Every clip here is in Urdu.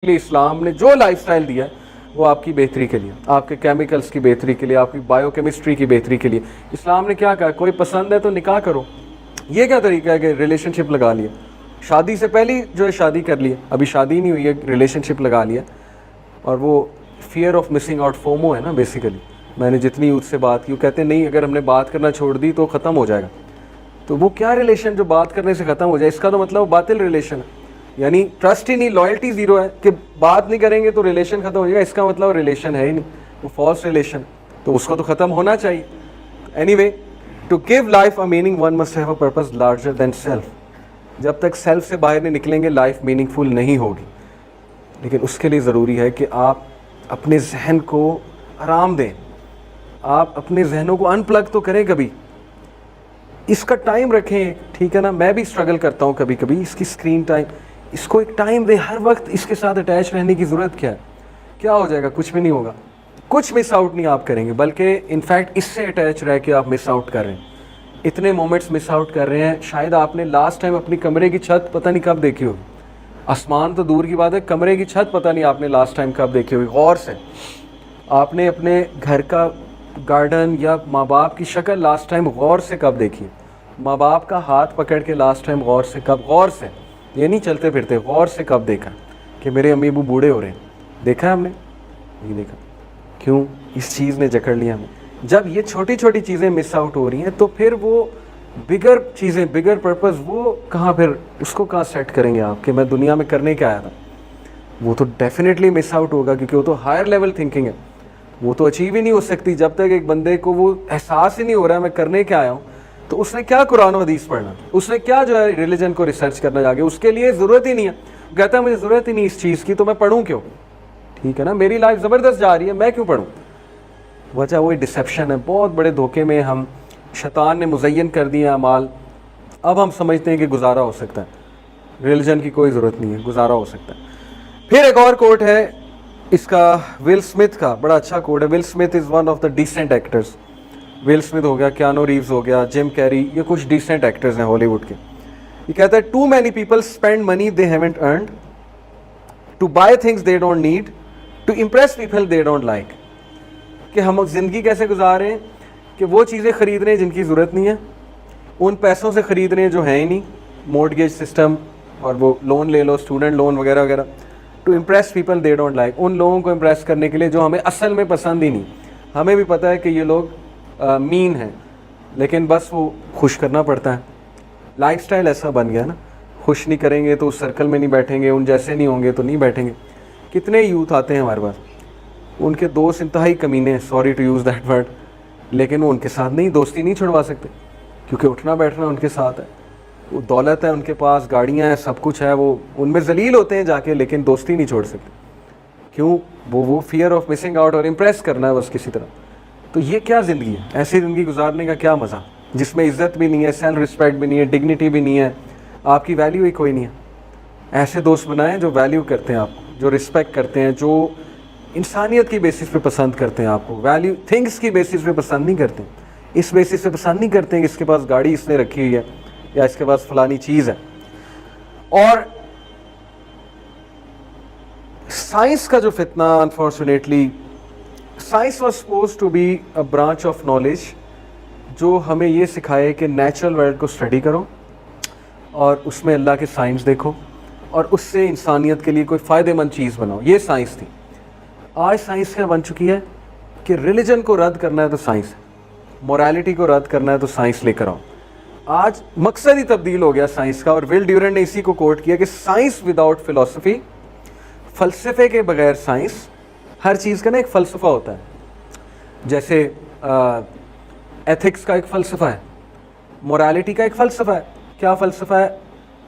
لیے اسلام نے جو لائف سٹائل دیا ہے وہ آپ کی بہتری کے لیے, آپ کے کیمیکلز کی بہتری کے لیے, آپ کی بایو کیمسٹری کی بہتری کے لیے. اسلام نے کیا کہا, کوئی پسند ہے تو نکاح کرو. یہ کیا طریقہ ہے کہ ریلیشن شپ لگا لیا, شادی سے پہلے جو ہے شادی کر لیا, ابھی شادی نہیں ہوئی ہے, ریلیشن شپ لگا لیا. اور وہ fear of missing out, FOMO ہے نا بیسیکلی. میں نے جتنی یوتھ سے بات کی وہ کہتے ہیں نہیں اگر ہم نے بات کرنا چھوڑ دی تو ختم ہو جائے گا. تو وہ کیا ریلیشن جو بات کرنے سے ختم ہو جائے, اس کا تو مطلب باطل ریلیشن ہے. یعنی ٹرسٹ ہی نہیں, لائلٹی زیرو ہے کہ بات نہیں کریں گے تو ریلیشن ختم ہو جائے گا, اس کا مطلب ریلیشن ہے ہی نہیں, وہ فالس ریلیشن, تو اس کو تو ختم ہونا چاہیے. Anyway, to give life a meaning one must have a purpose larger than self. جب تک سیلف سے باہر نہیں نکلیں گے لائف میننگ فل نہیں ہوگی. لیکن اس کے لیے ضروری ہے کہ آپ اپنے ذہن کو آرام دیں, آپ اپنے ذہنوں کو ان پلگ تو کریں کبھی, اس کا ٹائم رکھیں. ٹھیک ہے نا, میں بھی اسٹرگل کرتا ہوں کبھی کبھی, اس کی اسکرین ٹائم, اس کو ایک ٹائم دیں. ہر وقت اس کے ساتھ اٹیچ رہنے کی ضرورت کیا ہے, کیا ہو جائے گا, کچھ بھی نہیں ہوگا, کچھ مس آؤٹ نہیں آپ کریں گے, بلکہ انفیکٹ اس سے اٹیچ رہ کے آپ مس آؤٹ کر رہے ہیں. اتنے مومنٹس مس آؤٹ کر رہے ہیں, شاید آپ نے لاسٹ ٹائم اپنی کمرے کی چھت پتہ نہیں کب دیکھی ہوگی, آسمان تو دور کی بات ہے, کمرے کی چھت پتہ نہیں آپ نے لاسٹ ٹائم کب دیکھی ہوگی. غور سے آپ نے اپنے گھر کا گارڈن یا ماں باپ کی شکل لاسٹ ٹائم غور سے کب دیکھی, ماں باپ کا ہاتھ پکڑ کے لاسٹ ٹائم غور سے کب, غور سے یہ نہیں چلتے پھرتے, غور سے کب دیکھا کہ میرے امی ابو بوڑھے ہو رہے ہیں, دیکھا ہے ہم نے, نہیں دیکھا. کیوں, اس چیز نے جکڑ لیا ہمیں. جب یہ چھوٹی چھوٹی چیزیں مس آؤٹ ہو رہی ہیں تو پھر وہ بگر چیزیں, بگر پرپز, وہ کہاں, پھر اس کو کہاں سیٹ کریں گے آپ کہ میں دنیا میں کرنے کیا آیا تھا. وہ تو ڈیفینیٹلی مس آؤٹ ہوگا, کیونکہ وہ تو ہائر لیول تھنکنگ ہے, وہ تو اچیو ہی نہیں ہو سکتی جب تک ایک بندے کو وہ احساس ہی نہیں ہو رہا ہے میں کرنے کیا آیا ہوں. تو اس نے کیا قرآن و حدیث پڑھنا, اس نے کیا جو ہے ریلیجن کو ریسرچ کرنا جا کے, اس کے لیے ضرورت ہی نہیں ہے. کہتا ہے مجھے ضرورت ہی نہیں اس چیز کی تو میں پڑھوں کیوں. ٹھیک ہے نا, میری لائف زبردست جا رہی ہے, میں کیوں پڑھوں. وجہ وہی ڈسیپشن ہے, بہت بڑے دھوکے میں ہم, شیطان نے مزین کر دیے اعمال. اب ہم سمجھتے ہیں کہ گزارا ہو سکتا ہے, ریلیجن کی کوئی ضرورت نہیں ہے, گزارا ہو سکتا ہے. پھر ایک اور کوٹ ہے اس کا, ول اسمتھ کا, بڑا اچھا کوٹ ہے. Will Smith is one of the decent actors. Will Smith ہو گیا, کیانو ریوز ہو گیا, جم کیری, یہ کچھ ڈیسنٹ ایکٹرز ہیں ہالی ووڈ کے. یہ کہتا ہے too many people spend money they haven't earned to buy things they don't need to impress people they don't like. کہ ہم زندگی کیسے گزار رہے ہیں کہ وہ چیزیں خرید رہے ہیں جن کی ضرورت نہیں ہے, ان پیسوں سے خرید رہے ہیں جو ہیں ہی نہیں, مورٹگیج سسٹم اور وہ لون لے لو, اسٹوڈنٹ لون وغیرہ وغیرہ, to impress people they don't like, ان لوگوں کو امپریس کرنے کے لیے جو ہمیں اصل میں پسند ہی نہیں. ہمیں بھی پتہ ہے کہ یہ لوگ مین ہیں, لیکن بس وہ خوش کرنا پڑتا ہے. لائف سٹائل ایسا بن گیا نا, خوش نہیں کریں گے تو اس سرکل میں نہیں بیٹھیں گے, ان جیسے نہیں ہوں گے تو نہیں بیٹھیں گے. کتنے یوتھ آتے ہیں ہمارے پاس, ان کے دوست انتہائی کمینے ہیں, sorry to use that word, لیکن وہ ان کے ساتھ نہیں, دوستی نہیں چھڑوا سکتے کیونکہ اٹھنا بیٹھنا ان کے ساتھ ہے. وہ دولت ہے ان کے پاس, گاڑیاں ہیں, سب کچھ ہے, وہ ان میں ذلیل ہوتے ہیں جا کے, لیکن دوستی نہیں چھوڑ سکتے. کیوں, وہ فیئر آف مسنگ آؤٹ اور امپریس کرنا ہے بس کسی طرح. تو یہ کیا زندگی ہے, ایسی زندگی گزارنے کا کیا مزہ, جس میں عزت بھی نہیں ہے, سیلف رسپیکٹ بھی نہیں ہے, ڈگنیٹی بھی نہیں ہے, آپ کی ویلیو ہی کوئی نہیں ہے. ایسے دوست بنائیں جو ویلیو کرتے ہیں آپ کو, جو رسپیکٹ کرتے ہیں, جو انسانیت کی بیسس پہ پسند کرتے ہیں آپ کو, ویلیو تھنگس کی بیسس پہ پسند نہیں کرتے, اس بیسس پہ پسند نہیں کرتے ہیں کہ اس کے پاس گاڑی اس نے رکھی ہوئی ہے یا اس کے پاس فلانی چیز ہے. اور سائنس کا جو فتنہ, unfortunately science was suppose to be a branch of knowledge جو ہمیں یہ سکھائے کہ نیچرل ورلڈ کو اسٹڈی کرو اور اس میں اللہ کے سائنس دیکھو اور اس سے انسانیت کے لیے کوئی فائدہ مند چیز بناؤ. یہ سائنس تھی. آج سائنس کیا بن چکی ہے کہ ریلیجن کو رد کرنا ہے تو سائنس ہے, مورالٹی کو رد کرنا ہے تو سائنس لے کر آؤ. آج مقصد ہی تبدیل ہو گیا سائنس کا, اور ول ڈیورنٹ نے اسی کو کوٹ کیا کہ سائنس وداؤٹ فلسفی, فلسفے کے بغیر سائنس, ہر چیز کا نا ایک فلسفہ ہوتا ہے. جیسے ایتھکس کا ایک فلسفہ ہے, مورالٹی کا ایک فلسفہ ہے. کیا فلسفہ ہے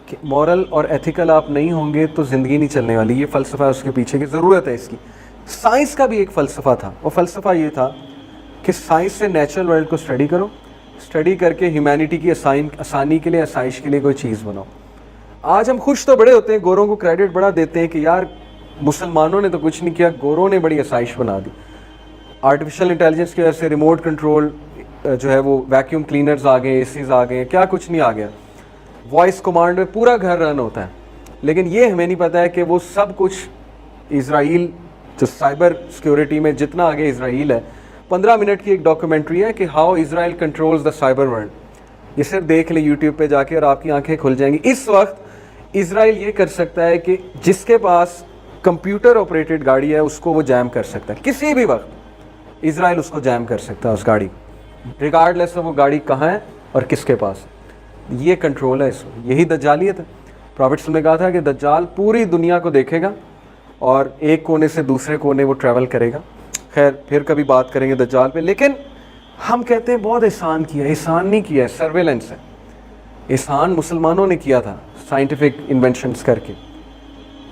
کہ مورل اور ایتھیکل آپ نہیں ہوں گے تو زندگی نہیں چلنے والی, یہ فلسفہ ہے, اس کے پیچھے کی ضرورت ہے اس کی. سائنس کا بھی ایک فلسفہ تھا, اور فلسفہ یہ تھا کہ سائنس سے نیچرل ورلڈ کو اسٹڈی کرو, اسٹڈی کر کے ہیومینٹی کی آسانی کے لیے, آسائش کے لیے کوئی چیز بناؤ. آج ہم خوش تو بڑے ہوتے ہیں, گوروں کو کریڈٹ بڑا دیتے ہیں کہ یار مسلمانوں نے تو کچھ نہیں کیا, گوروں نے بڑی آسائش بنا دی. آرٹیفیشل انٹیلیجنس کی وجہ سے ریموٹ کنٹرول جو ہے وہ ویکیوم کلینرز آ گئے, اے سیز آ گئے, کیا کچھ نہیں آ گیا. وائس کمانڈ میں پورا گھر رن ہوتا ہے, لیکن یہ ہمیں نہیں پتہ ہے کہ وہ سب کچھ اسرائیل جو سائبر سیکورٹی میں جتنا آگے اسرائیل ہے, 15 منٹ کی ایک ڈاکومنٹری ہے کہ how Israel controls the cyber world. یہ صرف دیکھ لیں یوٹیوب پہ جا کے اور آپ کی آنکھیں کھل جائیں گی. اس وقت اسرائیل یہ کر سکتا ہے کہ جس کے پاس کمپیوٹر آپریٹڈ گاڑی ہے اس کو وہ جیم کر سکتا ہے. کسی بھی وقت اسرائیل اس کو جیم کر سکتا ہے, اس گاڑی کو, ریگارڈ لیس وہ گاڑی کہاں ہے اور کس کے پاس. یہ کنٹرول ہے اس میں. یہی دجالیت ہے. پروفیٹ صلی اللہ علیہ وسلم نے کہا تھا کہ دجال پوری دنیا کو دیکھے گا اور ایک کونے سے دوسرے کونے وہ ٹریول کرے گا. خیر پھر کبھی بات کریں گے دجال پہ. لیکن ہم کہتے ہیں بہت احسان کیا. احسان نہیں کیا ہے, سرویلنس ہے. احسان مسلمانوں نے کیا تھا سائنٹیفک انوینشنز کر کے.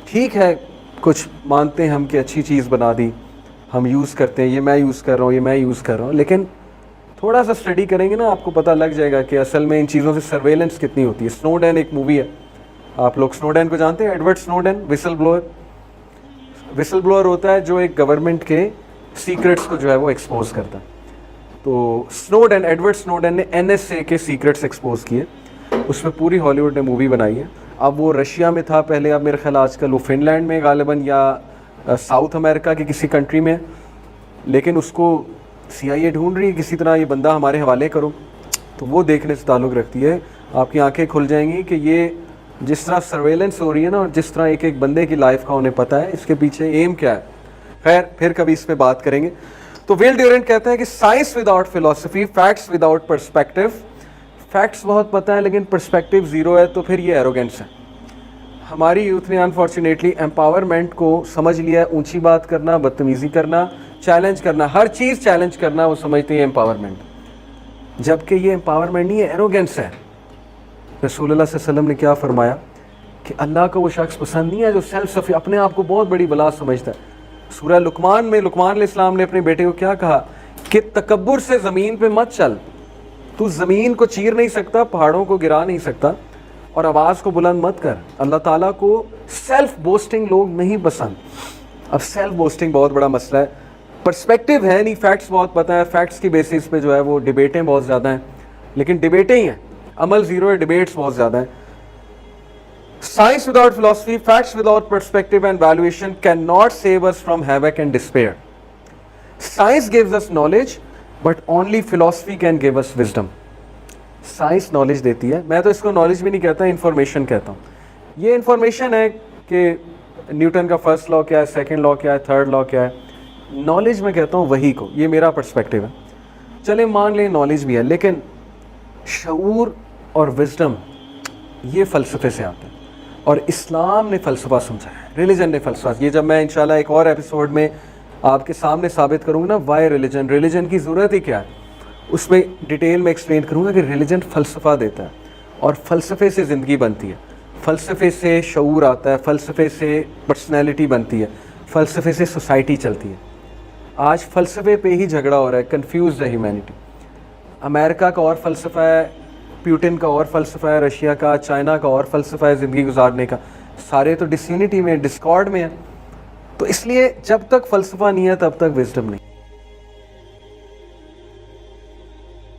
ٹھیک ہے کچھ مانتے ہیں ہم کہ اچھی چیز بنا دی, ہم یوز کرتے ہیں, یہ میں یوز کر رہا ہوں, یہ میں یوز کر رہا ہوں, لیکن تھوڑا سا اسٹڈی کریں گے نا آپ کو پتہ لگ جائے گا کہ اصل میں ان چیزوں سے سرویلنس کتنی ہوتی ہے. سنوڈین ایک مووی ہے, آپ لوگ سنوڈین کو جانتے ہیں, ایڈورڈ سنوڈین, وسل بلوئر. وسل بلوئر ہوتا ہے جو ایک گورنمنٹ کے سیکرٹس کو جو ہے وہ ایکسپوز کرتا ہے. تو سنوڈین, ایڈورڈ سنوڈین نے NSA کے سیکرٹس ایکسپوز کیے. اس میں پوری ہالی ووڈ نے مووی بنائی ہے. اب وہ رشیا میں تھا پہلے, اب میرے خیال آج کل وہ فن لینڈ میں غالباً یا ساؤتھ امریکہ کی کسی کنٹری میں, لیکن اس کو CIA ڈھونڈ رہی ہے کسی طرح یہ بندہ ہمارے حوالے کرو. تو وہ دیکھنے سے تعلق رکھتی ہے. آپ کی آنکھیں کھل جائیں گی کہ یہ جس طرح سرویلنس ہو رہی ہے نا, اور جس طرح ایک ایک بندے کی لائف کا انہیں پتہ ہے اس کے پیچھے ایم کیا ہے. خیر پھر کبھی اس پہ بات کریں گے. تو ویل ڈیورنٹ کہتے ہیں کہ science without philosophy, facts without perspective. Facts بہت پتہ ہے لیکن پرسپیکٹیو زیرو ہے, تو پھر یہ ایروگینس ہے. ہماری یوتھ نے انفارچونیٹلی امپاورمنٹ کو سمجھ لیا ہے. اونچی بات کرنا, بدتمیزی کرنا, چیلنج کرنا, ہر چیز چیلنج کرنا, وہ سمجھتے ہیں امپاورمنٹ, جبکہ یہ امپاورمنٹ نہیں ہے, ایروگینس ہے. رسول اللہ صلی اللہ علیہ وسلم نے کیا فرمایا کہ اللہ کو وہ شخص پسند نہیں ہے جو سیلف سفی, اپنے آپ کو بہت بڑی بلا سمجھتا ہے. سورہ لقمان میں لقمان علیہ السلام نے اپنے بیٹے کو کیا کہا کہ تکبر سے زمین پہ مت چل. تو زمین کو چیر نہیں سکتا, پہاڑوں کو گرا نہیں سکتا, اور آواز کو بلند مت کر. اللہ تعالیٰ کو سیلف بوسٹنگ لوگ نہیں پسند. اب سیلف بوسٹنگ بہت بڑا مسئلہ ہے. پرسپیکٹیو ہے نہیں, فیکٹس بہت پتہ ہے, فیکٹس کی بیسس پہ جو ہے وہ ڈبیٹیں بہت زیادہ ہیں, لیکن ڈبیٹیں ہی ہیں, عمل زیرو ہے, ڈبیٹس بہت زیادہ ہیں. Science without philosophy, facts without perspective and valuation cannot save us from havoc and despair. Science gives us knowledge, but only philosophy can give us wisdom. Science knowledge دیتی ہے. میں تو اس کو نالج بھی نہیں کہتا, انفارمیشن کہتا ہوں. یہ انفارمیشن ہے کہ نیوٹن کا فرسٹ لا کیا ہے, سیکنڈ لا کیا ہے, تھرڈ لا کیا ہے. نالج میں کہتا ہوں وہی کو. یہ میرا پرسپیکٹیو ہے. چلیں مان لیں نالج بھی ہے, لیکن شعور اور وزڈم یہ فلسفے سے آتا ہے, اور اسلام نے فلسفہ سمجھا ہے, ریلیجن نے فلسفہ. یہ جب میں انشاءاللہ ایک اور ایپیسوڈ میں آپ کے سامنے ثابت کروں گا نا وائی ریلیجن, ریلیجن کی ضرورت ہی کیا ہے, اس میں ڈیٹیل میں ایکسپلین کروں گا کہ ریلیجن فلسفہ دیتا ہے, اور فلسفے سے زندگی بنتی ہے, فلسفے سے شعور آتا ہے, فلسفے سے پرسنالٹی بنتی ہے, فلسفے سے سوسائٹی چلتی ہے. آج فلسفے پہ ہی جھگڑا ہو رہا ہے, کنفیوزڈ ہے ہیومینٹی. امریکہ کا اور فلسفہ ہے, پیوٹن کا اور فلسفہ ہے, رشیا کا, چائنا کا اور فلسفہ ہے زندگی گزارنے کا. سارے تو ڈس یونٹی میں, ڈسکارڈ میں ہیں. تو اس لیے جب تک فلسفہ نہیں ہے تب تک وزڈم نہیں.